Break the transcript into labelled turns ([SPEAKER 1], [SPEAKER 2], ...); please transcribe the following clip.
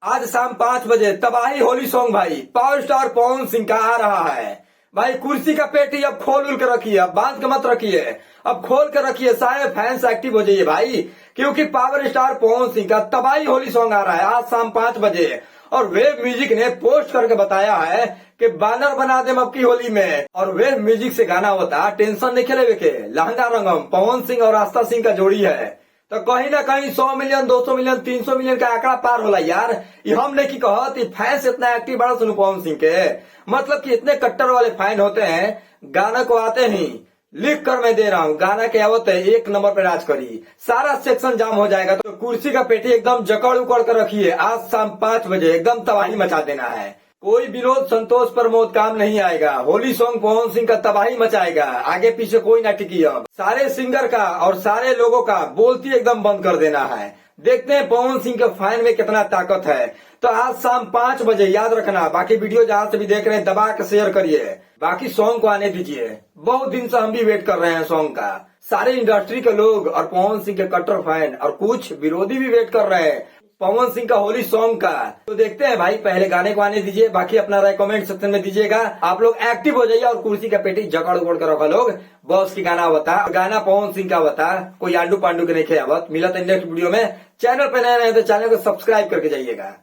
[SPEAKER 1] आज शाम 5 बजे तबाही होली सॉन्ग भाई पावर स्टार पवन सिंह का आ रहा है। भाई कुर्सी का पेटी अब खोल उल कर रखिए, अब बांध के मत रखिए, अब खोल कर रखिए, सारे फैंस एक्टिव हो जाइए भाई, क्योंकि पावर स्टार पवन सिंह का तबाही होली सॉन्ग आ रहा है आज शाम 5 बजे। और वेव म्यूजिक ने पोस्ट करके बताया है कि बैनर बना दे अब की होली में। और वेव म्यूजिक से गाना होता टेंशन नहीं खेले के लहंगा रंगम पवन सिंह और आस्था सिंह का जोड़ी है, तो कहीं ना कहीं 100 मिलियन 200 मिलियन 300 मिलियन का आंकड़ा पार होला यार। ये हम नहीं की कहत, फैंस इतना एक्टिव बड़ा सुनो पवन सिंह के, मतलब कि इतने कट्टर वाले फैन होते हैं, गाना को आते ही लिख कर मैं दे रहा हूँ, गाना के आवत है 1 नंबर पे राज करी, सारा सेक्शन जाम हो जाएगा। तो कुर्सी का पेटी एकदम जकड़ उकड़ कर रखिए, आज शाम 5 बजे एकदम तबाही मचा देना है। कोई विरोध संतोष प्रमोद काम नहीं आएगा, होली सॉन्ग पवन सिंह का तबाही मचाएगा, आगे पीछे कोई ना टिकी। अब सारे सिंगर का और सारे लोगों का बोलती एकदम बंद कर देना है। देखते हैं पवन सिंह के फैन में कितना ताकत है। तो आज शाम 5 बजे याद रखना। बाकी वीडियो जहाँ से भी देख रहे हैं दबा के शेयर करिए, बाकी सॉन्ग को आने दीजिए। बहुत दिन से हम भी वेट कर रहे हैं सॉन्ग का, सारे इंडस्ट्री के लोग और पवन सिंह के कट्टर फैन और कुछ विरोधी भी वेट कर रहे हैं पवन सिंह का होली सॉन्ग का। तो देखते हैं भाई, पहले गाने को आने दीजिए, बाकी अपना राय कमेंट सेक्शन में दीजिएगा। आप लोग एक्टिव हो जाइए और कुर्सी का पेटी जकड़ उकड़ कर रखा लोग। बॉस की गाना बता, गाना पवन सिंह का बता, कोई आंडू पांडू के नहीं खेवत। मिला था नेक्स्ट वीडियो में। चैनल पे नए रहे तो चैनल को सब्सक्राइब करके जाइएगा।